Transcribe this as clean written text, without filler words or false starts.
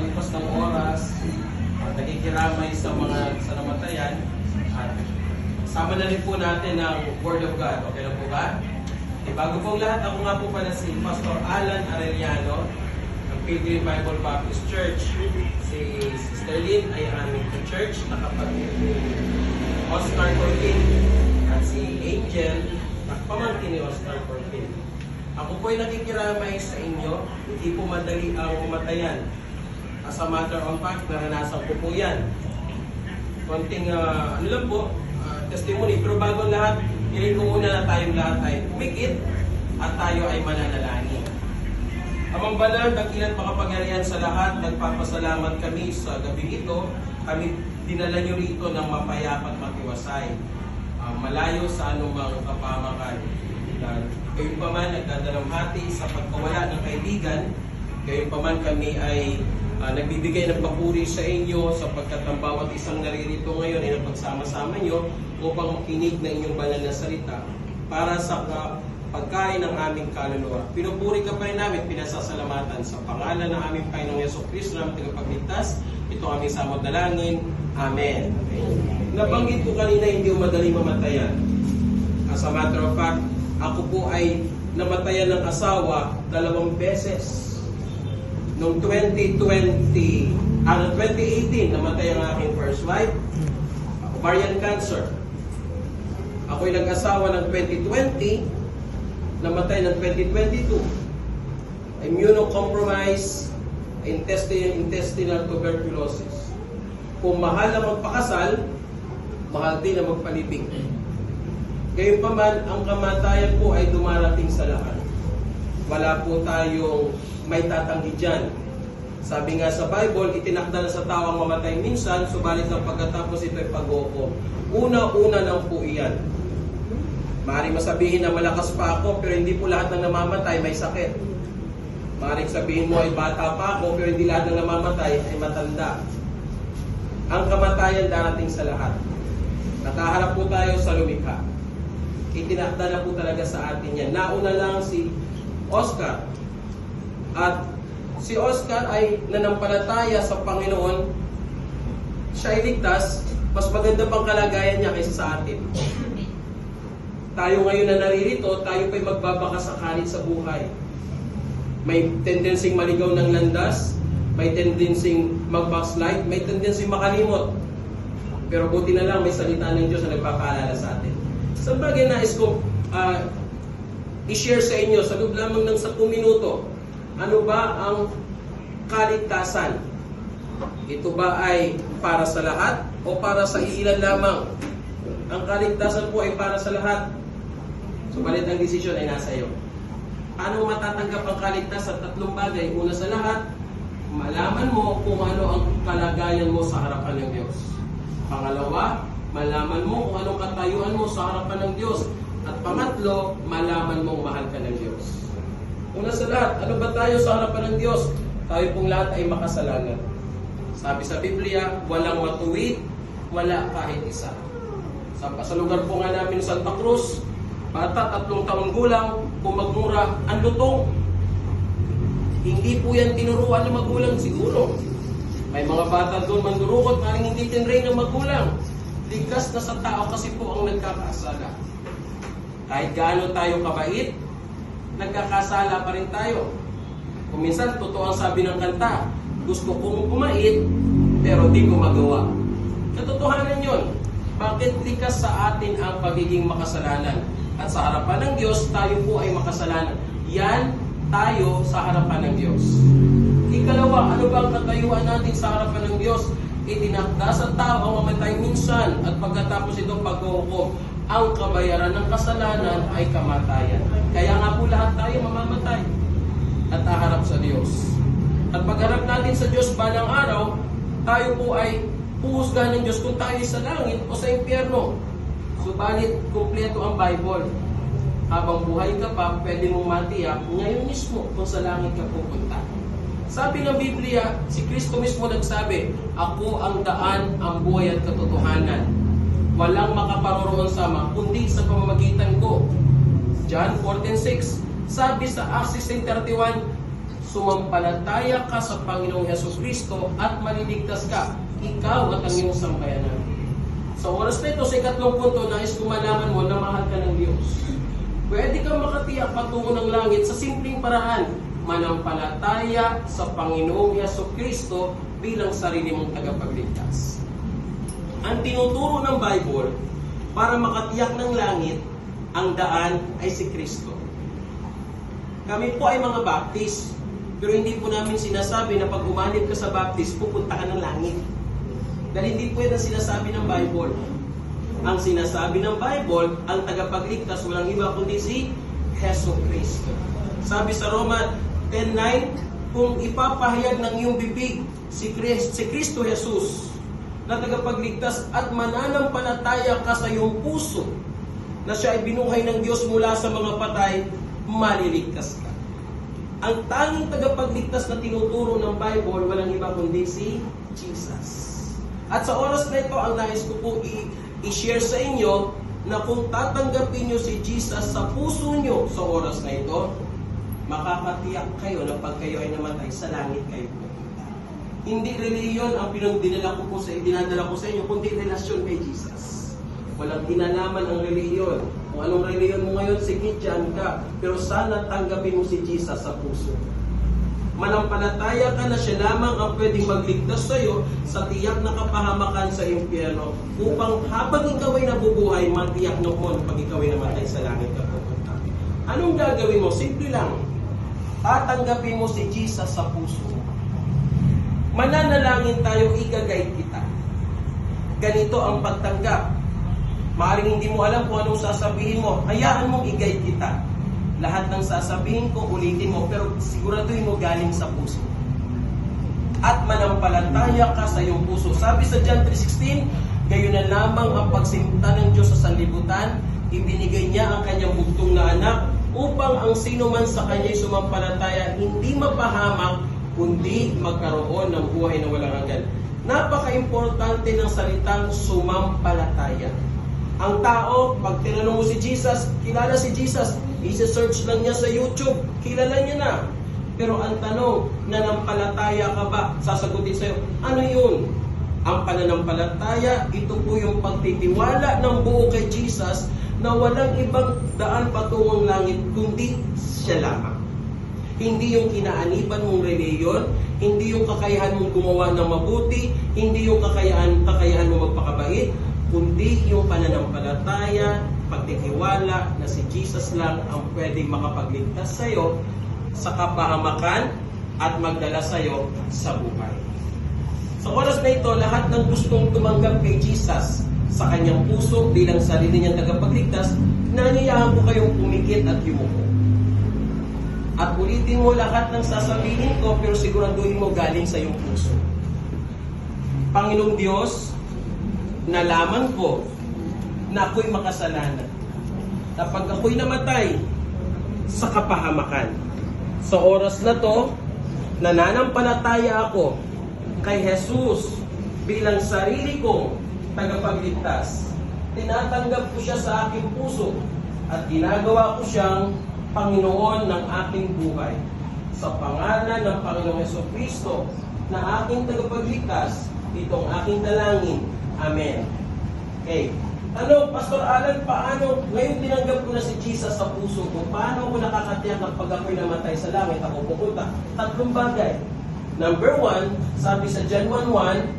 pagpapalipas ng oras, nakikiramay sa mga sa namatayan, at sama na rin po natin ang Word of God. Okay na po ba? Bago pong lahat, ako nga po pala si Pastor Alan Arellano ng Pilgrim Bible Baptist Church. Si Sister Lynn ay aming church, nakapatid ni Oscar Corpin, at si Angel, nakapamangkin ni Oscar Corpin. Ako po ay nakikiramay sa inyo, hindi po madali ang umatayan. As a matter of fact, naranasan ko po yan. Konting, testimony. Pero bago lahat, hiling ko muna na tayong lahat ay umikit at tayo ay mananalangin. Amang banal, dakilan makapangyarihan sa lahat, nagpapasalamat kami sa gabi ito. Kami dinala nyo rito ng mapayapa at matiwasay. Malayo sa anumang kapamakan. Gayon pa man, nagdadalamhati sa pagkawala ng kaibigan. Gayon pa man kami ay nagbibigay ng papuri sa inyo sapagkat ang bawat isang naririto ngayon ay napagsama-sama nyo upang makinig na inyong banal na salita para sa pagkain ng aming kaluluwa. Pinupuri ka pa rin namin, pinasasalamatan sa pangalan ng aming Panginoong Jesucristo na tagapagligtas. Ito aming samot dalangin. Amen. Nabanggit ko kanina hindi madali mamatayan. As a matter of fact, ako po ay namatayan ng asawa 2 beses. Noong 2018, namatay ang aking first wife, ovarian cancer. Ako'y nag-asawa ng 2020, namatay ng 2022. Immunocompromised, intestinal tuberculosis. Kung mahal na magpakasal, mahal din na magpalibing. Gayun pa man, ang kamatayan po ay dumarating sa lahat. Wala po tayong may tatanggi dyan. Sabi nga sa Bible, itinakda na sa tao ang mamatay minsan, subalit ang pagkatapos ito ay pag-uukom. Una-una lang po iyan. Maaaring masabihin na malakas pa ako, pero hindi po lahat ng namamatay may sakit. Maaaring sabihin mo ay bata pa ako, pero hindi lahat ng namamatay ay matanda. Ang kamatayan darating sa lahat. Nakaharap po tayo sa lumikha. Itinakda na po talaga sa atin yan. Nauna lang si Oscar. At si Oscar ay nanampalataya sa Panginoon. Siya ay ligtas. Mas maganda pang kalagayan niya kaysa sa atin. Tayo ngayon na naririto, tayo pa'y magbabaka sakalit sa buhay. May tendensing maligaw ng landas, may tendensing mag-backslide, may tendensing makalimot. Pero buti na lang may salita ng Diyos na nagpapaalala sa atin. Sa bagay nais ko i-share sa inyo sa loob lamang ng 10 minuto. Ano ba ang kaligtasan? Ito ba ay para sa lahat o para sa ilan lamang? Ang kaligtasan po ay para sa lahat. Subalit ang desisyon ay nasa iyo. Paano matatanggap ang kaligtasan? 3 bagay. Una sa lahat, malaman mo kung ano ang kalagayan mo sa harapan ng Diyos. Pangalawa, malaman mo kung anong katayuan mo sa harapan ng Diyos. At pangatlo, malaman mong mahal ka ng Diyos. Una sa lahat, ano ba tayo sa harapan ng Diyos? Tayo pong lahat ay makasalanan. Sabi sa Biblia, walang matuwid, wala kahit isa. Sa lugar po nga namin Santa Cruz, bata 3 taon gulang, kung magmura, ang lutong. Hindi po yan tinuruan ng magulang siguro. May mga bata doon mandurukot, maring hindi tinrain ng magulang. Ligtas na sa tao kasi po ang nagkakasala. Kahit gaano tayo kabait, nagkakasala pa rin tayo. Kung minsan, totoo ang sabi ng kanta, gusto kong pumait, pero di ko magawa. Katotohanan yun. Bakit likas sa atin ang pagiging makasalanan? At sa harapan ng Diyos, tayo po ay makasalanan. Yan tayo sa harapan ng Diyos. Ikalawa, ano ba ang katayuan natin sa harapan ng Diyos? Itinakda sa tao ang mamatay minsan at pagkatapos ito pag-uukom. Ang kabayaran ng kasalanan ay kamatayan. Kaya nga po lahat tayo mamamatay at haharap sa Diyos. At pagharap natin sa Diyos balang araw, tayo po ay puhusgahan ng Diyos kung tayo sa langit o sa impyerno. Subalit, kumpleto ang Bible. Habang buhay ka pa, pwede mong matiyak ngayon mismo kung sa langit ka pupunta. Sabi ng Biblia, si Kristo mismo nagsabi, ako ang daan, ang buhay at katotohanan. Walang makaparoroon sama, kundi sa pamamagitan ko. John 14:6. Sabi sa Acts 16:31, sumampalataya ka sa Panginoong Hesukristo at maliligtas ka, ikaw at ang iyong sambayanan. Sa oras na ito, sa ikatlong punto, nais ko malaman mo na mahal ka ng Diyos. Pwede kang makatiyak patungo ng langit sa simpleng paraan, manampalataya sa Panginoong Hesukristo bilang sarili mong tagapagligtas. Ang tinuturo ng Bible, para makatiyak ng langit, ang daan ay si Kristo. Kami po ay mga Baptist, pero hindi po namin sinasabi na pag umanib ka sa Baptist, pupunta ka ng langit. Dahil hindi po yan ang sinasabi ng Bible. Ang sinasabi ng Bible, ang tagapagligtas, walang iba kundi si Hesukristo. Sabi sa Roma 10:9, kung ipapahayag ng iyong bibig si Kristo Jesus na tagapagligtas at mananampalataya ka sa iyong puso na siya ay binuhay ng Diyos mula sa mga patay, maliligtas ka. Ang tanging tagapagligtas na tinuturo ng Bible, walang iba kundi si Jesus. At sa oras na ito, ang nais ko po i-share sa inyo na kung tatanggapin nyo si Jesus sa puso nyo sa oras na ito, makakatiyak kayo na pag kayo ay namatay, sa langit kayo pupunta. Hindi reliyon ang dinadala ko sa inyo, kundi relasyon kay Jesus. Walang kinalaman ang reliyon. Kung anong reliyon mo ngayon, sige, dyan ka. Pero sana tanggapin mo si Jesus sa puso. Manampalataya ka na siya lamang ang pwedeng magligtas sa iyo sa tiyak na kapahamakan sa impyerno, upang habang ikaw ay nabubuhay, matiyak mo pag ikaw ay namatay, sa langit ka pupunta. Anong gagawin mo? Simple lang. Tatanggapin mo si Jesus sa puso mo. Mananalangin tayo, igagay kita. Ganito ang pagtanggap. Maaaring hindi mo alam kung anong sasabihin mo, hayaan mong i-guide kita. Lahat ng sasabihin ko, ulitin mo, pero siguraduhin mo galing sa puso. At manampalataya ka sa iyong puso. Sabi sa John 3:16, gayon na lamang ang pagsinta ng Diyos sa sanlibutan, ibinigay niya ang kanyang bugtong na anak, upang ang sino man sa kanya'y sumampalataya, hindi mapahamak, kundi magkaroon ng buhay na walang hanggan. Napaka-importante ng salitang sumampalataya. Ang tao, pag tinanong mo si Jesus, kilala si Jesus, i-search lang niya sa YouTube, kilala niya na. Pero ang tanong, nanampalataya ka ba? Sasagutin sa'yo, ano yun? Ang pananampalataya, ito po yung pagtitiwala ng buo kay Jesus na walang ibang daan patungong langit, kundi siya lamang. Hindi yung kinaaniban mong reliyon, hindi yung kakayahan mong gumawa ng mabuti, hindi yung kakayahan mo magpakabait, kundi yung pananampalataya, pagtitiwala na si Jesus lang ang pwedeng makapagligtas sa iyo sa kapahamakan at magdala sa iyo sa buhay. Sa oras na ito, lahat ng gustong tumanggap kay Jesus sa kanyang puso bilang sarili niyang tagapagligtas, nanyayahan ko kayong pumikit at yumuko. At ulitin mo lahat ng sasabihin ko, pero siguraduhin mo galing sa iyong puso. Panginoong Diyos, nalaman ko na ako'y makasalanan. Kapag ako'y namatay sa kapahamakan, sa oras na to, nananampalataya ako kay Jesus bilang sarili kong tagapagligtas. Tinatanggap ko siya sa aking puso at ginagawa ko siyang Panginoon ng aking buhay. Sa pangalan ng Panginoong Hesukristo na aking tagapagligtas, itong aking dalangin. Amen. Okay. Ano, Pastor Alan, paano, ngayon tinanggap ko na si Jesus sa puso ko, paano ko nakakatiyak na pag ako'y namatay sa langit, ako pupunta? Tatlong bagay. Number 1, sabi sa John 1:1,